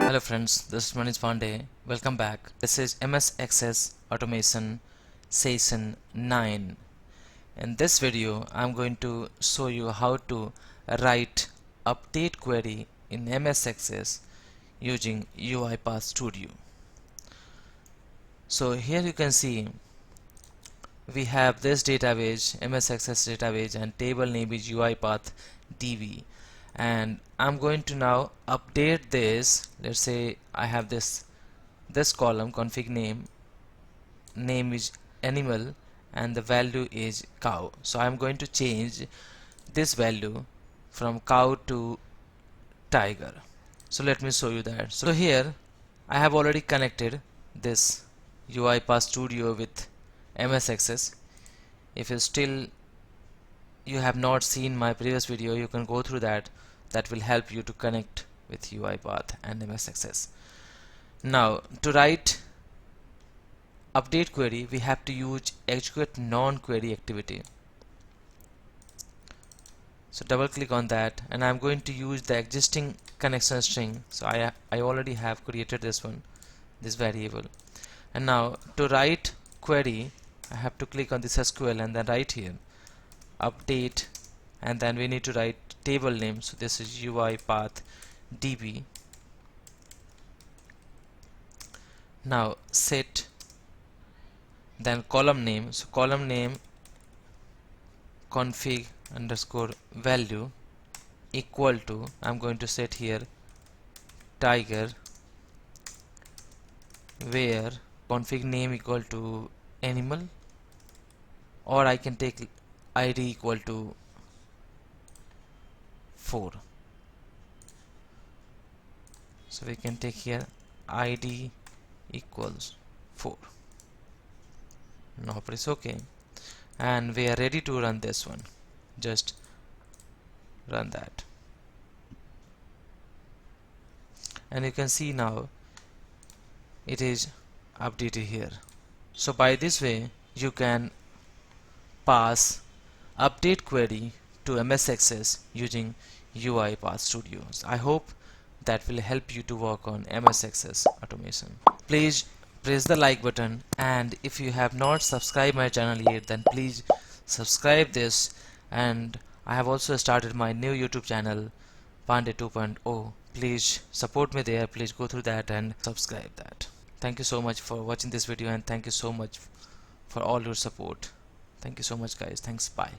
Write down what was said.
Hello friends, this is Manish Pandey. Welcome back. This is MS Access Automation Session 9. In this video, I'm going to show you how to write update query in MS Access using UiPath Studio. So here you can see we have this database, MS Access database, and table name is UiPath DB. And I'm going to now update this. Let's say I have this column config name is animal and the value is cow. So I'm going to change this value from cow to tiger. So let me show you that. So here I have already connected this UiPath Studio with MS Access. If you have not seen my previous video, you can go through that. That will help you to connect with UiPath and MS Access. Now to write update query, we have to use execute non-query activity. So double click on that, and I'm going to use the existing connection string. So I already have created this variable. And now to write query, I have to click on this SQL and then write here update, and then we need to write table name. So this is UiPath DB. Now set, then column name. So column name config underscore value equal to, I'm going to set here tiger, where config name equal to animal, or I can take id equal to 4. So we can take here id equals 4. Now press OK, and we are ready to run this one. Just run that, and you can see now it is updated here. So by this way you can pass update query to MS Access using UiPath Studio. I hope that will help you to work on MS Access automation. Please press the like button, and if you have not subscribed my channel yet, then please subscribe this. And I have also started my new YouTube channel Pandey 2.0. Please support me there. Please go through that and subscribe that. Thank you so much for watching this video, and thank you so much for all your support. Thank you so much guys. Thanks. Bye.